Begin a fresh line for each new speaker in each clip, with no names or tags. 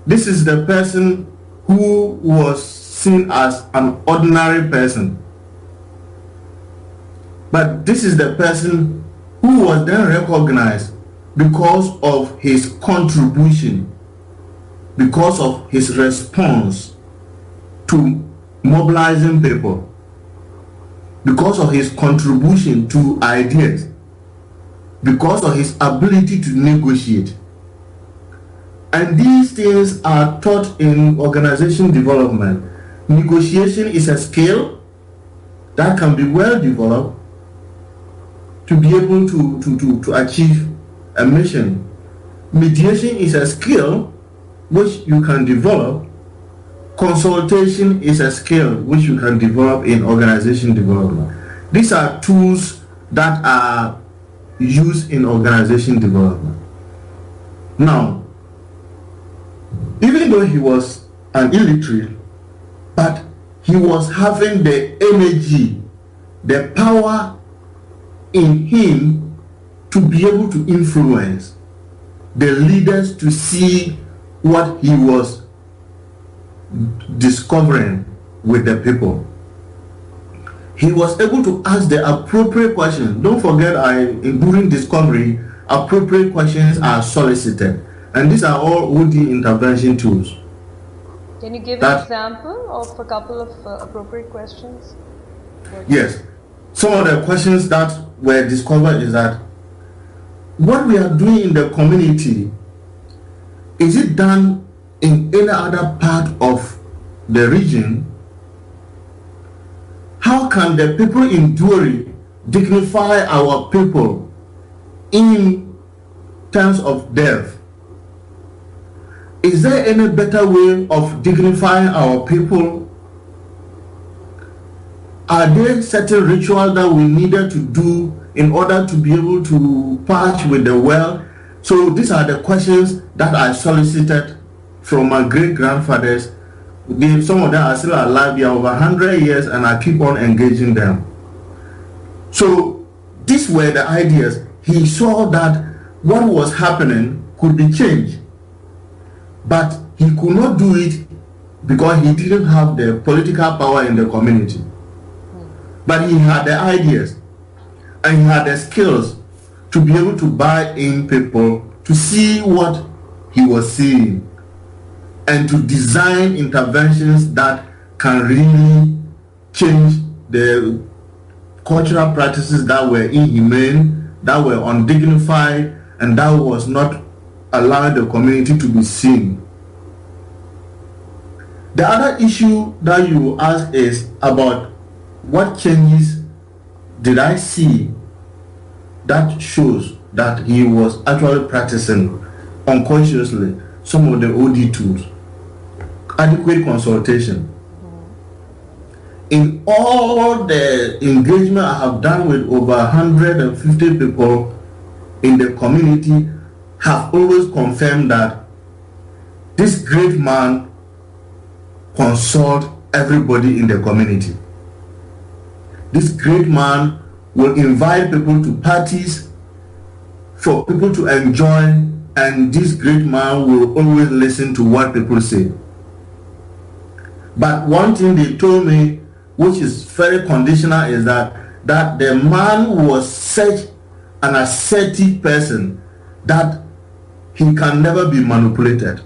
This is the person who was seen as an ordinary person. But this is the person who was then recognized because of his contribution, because of his response to mobilizing people, because of his contribution to ideas, because of his ability to negotiate. And these things are taught in organization development. Negotiation is a skill that can be well developed to be able to achieve a mission. Mediation is a skill which you can develop. Consultation is a skill which you can develop in organization development. These are tools that are used in organization development. Now, even though he was an illiterate, but he was having the energy, the power in him to be able to influence the leaders to see what he was discovering with the people. He was able to ask the appropriate questions. Don't forget, during discovery, appropriate questions are solicited. And these are all OD intervention tools.
Can you give an example of a couple of appropriate questions?
Yes. Some of the questions that were discovered is that what we are doing in the community, is it done in any other part of the region? How can the people in Duori dignify our people in terms of death? Is there any better way of dignifying our people? Are there certain rituals that we needed to do in order to be able to patch with the well? So these are the questions that I solicited from my great-grandfathers. Some of them are still alive. They are over 100 years, and I keep on engaging them. So these were the ideas. He saw that what was happening could be changed, but he could not do it because he didn't have the political power in the community. But he had the ideas and he had the skills to be able to buy in people to see what he was seeing and to design interventions that can really change the cultural practices that were inhumane, that were undignified, and that was not allowing the community to be seen. The other issue that you ask is about what changes did I see that shows that he was actually practicing unconsciously some of the OD tools. Adequate consultation. In all the engagement I have done with over 150 people in the community, have always confirmed that this great man consult everybody in the community. This great man will invite people to parties for people to enjoy, and this great man will always listen to what people say. But one thing they told me, which is very conditional, is that the man was such an assertive person that he can never be manipulated.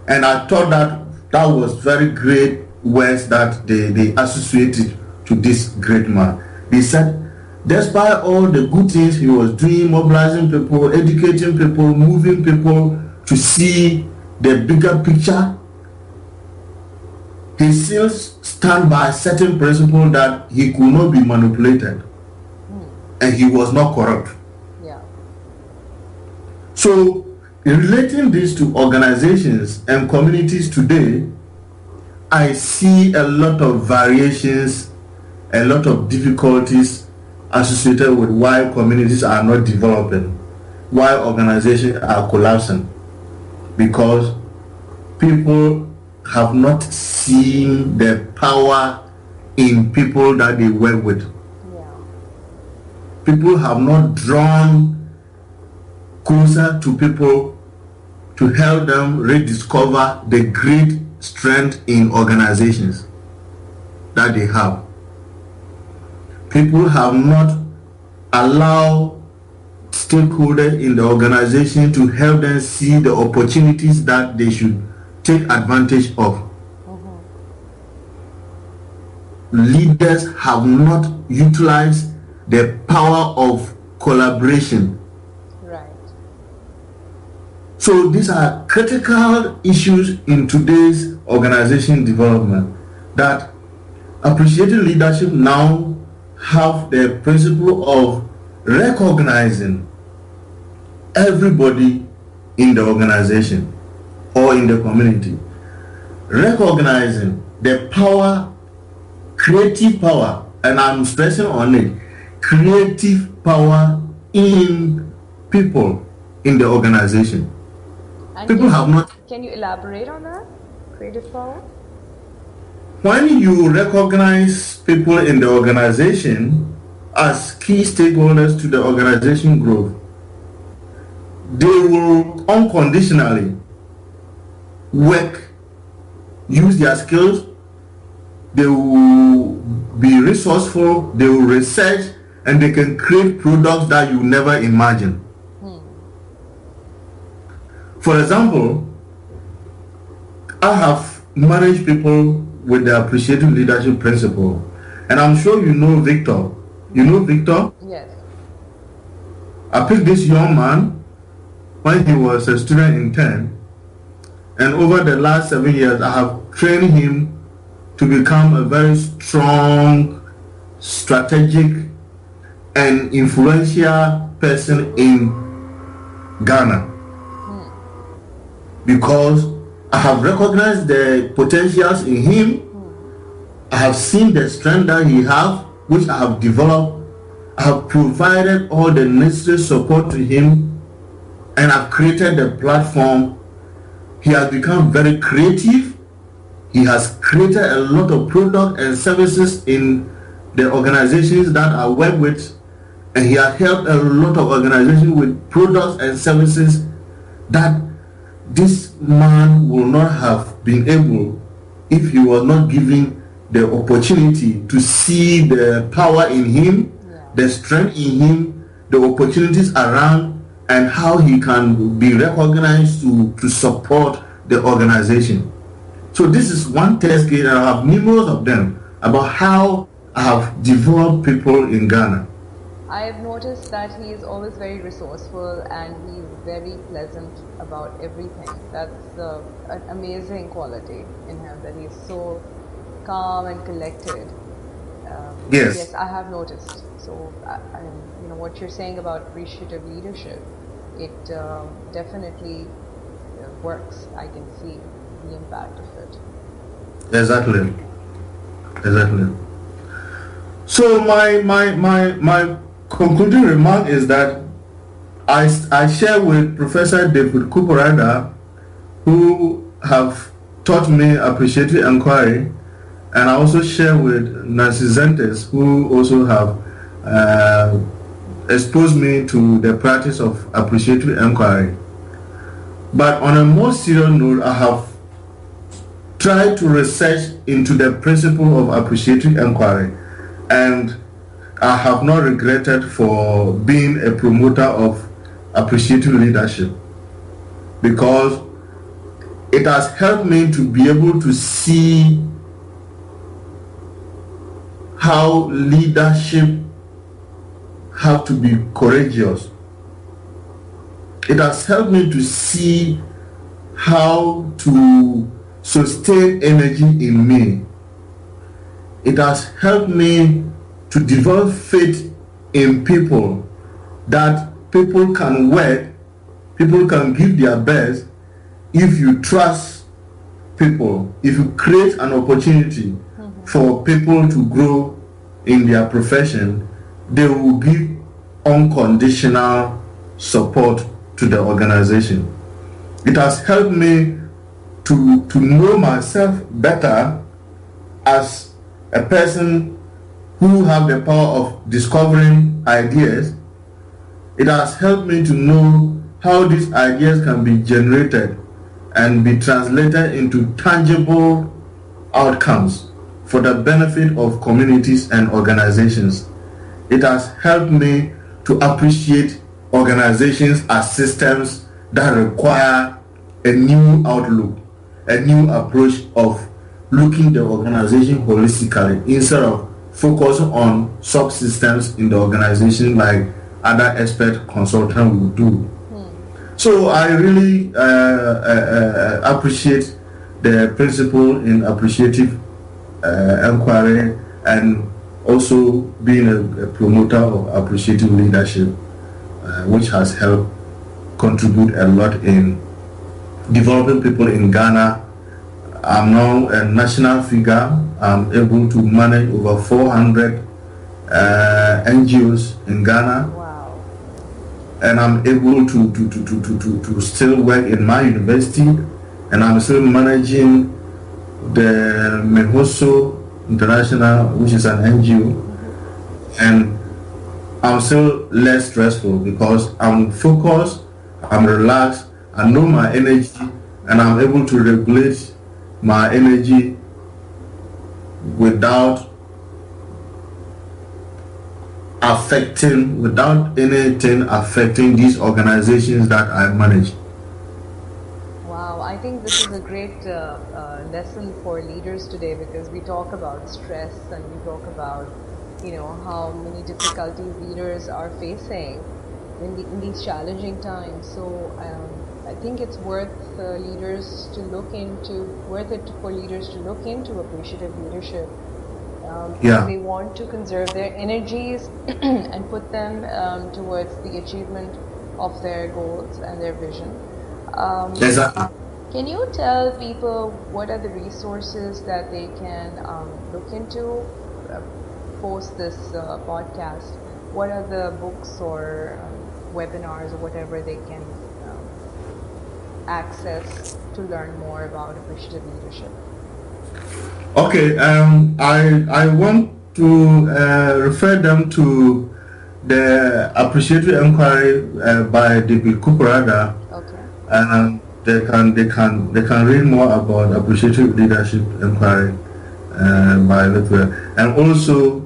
And I thought that was very great words that they associated to this great man. They said, despite all the good things he was doing, mobilizing people, educating people, moving people to see the bigger picture, he still stand by a certain principle that he could not be manipulated and he was not corrupt.
Yeah.
So, relating this to organizations and communities today, I see a lot of variations, a lot of difficulties associated with why communities are not developing, why organizations are collapsing, because people have not seen the power in people that they work with.
Yeah.
People have not drawn closer to people to help them rediscover the great strength in organizations that they have. People have not allowed stakeholders in the organization to help them see the opportunities that they should take advantage of. Leaders have not utilized the power of collaboration.
Right.
So these are critical issues in today's organization development that appreciative leadership now have the principle of recognizing everybody in the organization or in the community, recognizing the power, creative power, and I'm stressing on it, creative power in people in the organization.
And
People have not.
Can you elaborate on that? Creative power?
When you recognize people in the organization as key stakeholders to the organization growth, they will unconditionally work, use their skills, they will be resourceful, they will research, and they can create products that you never imagined. For example, I have managed people with the appreciative leadership principle, and I'm sure you know Victor. You know Victor?
Yes.
I picked this young man when he was a student in 10, and over the last 7 years I have trained him to become a very strong, strategic, and influential person in Ghana. Because I have recognized the potentials in him, I have seen the strength that he has, which I have developed, I have provided all the necessary support to him, and I've created the platform. He has become very creative. He has created a lot of products and services in the organizations that I work with, and he has helped a lot of organizations with products and services that this man will not have been able if he was not given the opportunity to see the power in him, the strength in him, the opportunities around, and how he can be recognized to support the organization. So this is one test case, and I have numerous of them about how I have developed people in Ghana.
I have noticed that he is always very resourceful and he's very pleasant about everything. That's an amazing quality in him, that he's so calm and collected. Yes, I have noticed. So, what you're saying about appreciative leadership, it definitely works. I can see the impact of it. Exactly.
So my concluding remark is that I share with Professor David Kuporada, who have taught me appreciative inquiry, and I also share with Nancy Zentes, who also have exposed me to the practice of appreciative inquiry. But on a more serious note, I have tried to research into the principle of appreciative inquiry, and I have not regretted for being a promoter of appreciative leadership, because it has helped me to be able to see how leadership have to be courageous. It has helped me to see how to sustain energy in me. It has helped me to develop faith in people, that people can work, people can give their best if you trust people, if you create an opportunity for people to grow in their profession, they will give unconditional support to the organization. It has helped me to know myself better as a person who have the power of discovering ideas. It has helped me to know how these ideas can be generated and be translated into tangible outcomes for the benefit of communities and organizations. It has helped me to appreciate organizations as systems that require a new outlook, a new approach of looking the organization holistically instead of focusing on subsystems in the organization like other expert consultants would do. So I really appreciate the principle in appreciative inquiry and also being a promoter of appreciative leadership, which has helped contribute a lot in developing people in Ghana. I'm now a national figure. I'm able to manage over 400 NGOs in Ghana.
Wow.
And I'm able to still work in my university, and I'm still managing the MIHOSO International, which is an NGO, and I'm still less stressful because I'm focused, I'm relaxed, I know my energy, and I'm able to regulate my energy without anything affecting these organizations that I manage.
Wow, I think this is a great lesson for leaders today, because we talk about stress and we talk about, how many difficulties leaders are facing in these challenging times. So I think it's worth for leaders to look into appreciative leadership. If they want to conserve their energies and put them towards the achievement of their goals and their vision.
Exactly.
Can you tell people what are the resources that they can look into post this podcast? What are the books or webinars or whatever they can access to learn more about appreciative leadership?
Okay, I want to refer them to the Appreciative Inquiry by David Kukurada.
Okay.
They can read more about Appreciative Leadership Inquiry by Litwell, and also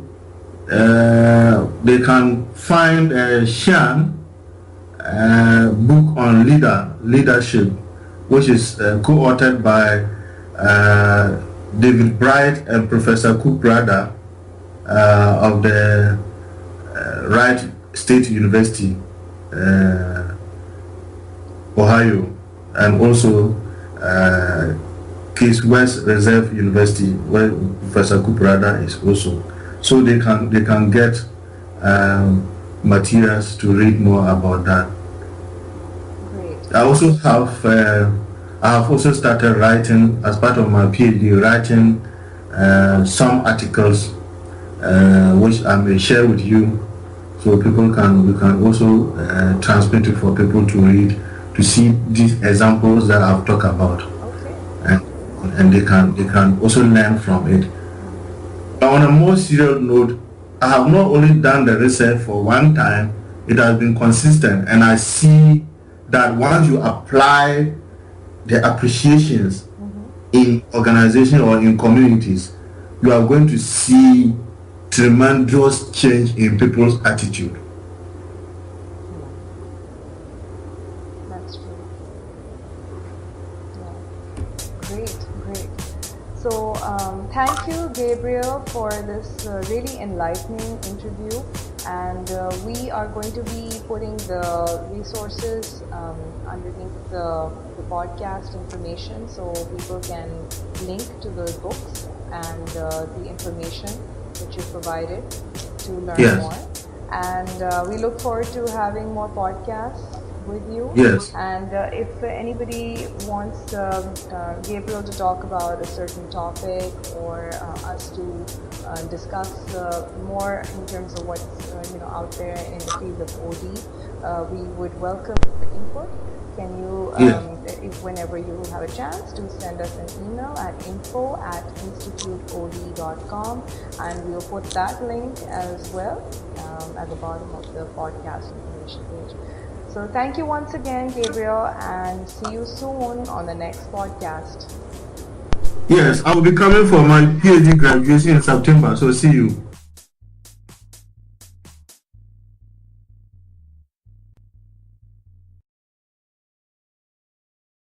they can find a Shan book on leadership, which is co-authored by David Bright and Professor Kukurada of the Wright State University, Ohio, and also Case West Reserve University, where Professor Kukurada is also. So they can get materials to read more about that.
Great.
I have also started writing, as part of my PhD, writing some articles which I may share with you, so we can also transmit it for people to read, to see these examples that I've talked about.
Okay.
And they can also learn from it. But on a more serious note, I have not only done the research for one time, it has been consistent, and I see that once you apply the appreciations in organizations or in communities, you are going to see tremendous change in people's attitude.
That's true. Yeah. Great. So thank you, Gabriel, for this really enlightening interview. And we are going to be putting the resources underneath the podcast information, so people can link to those books and the information that you provided to learn more. And we look forward to having more podcasts with you.
Yes.
And if anybody wants Gabriel to talk about a certain topic, or us to discuss more in terms of what's out there in the field of OD, we would welcome your input. Can you, if whenever you have a chance, to send us an email at info@instituteod.com, and we'll put that link as well at the bottom of the podcast information page. So thank you once again, Gabriel, and see you soon on the next podcast.
Yes, I will be coming for my PhD graduation in September, so see you.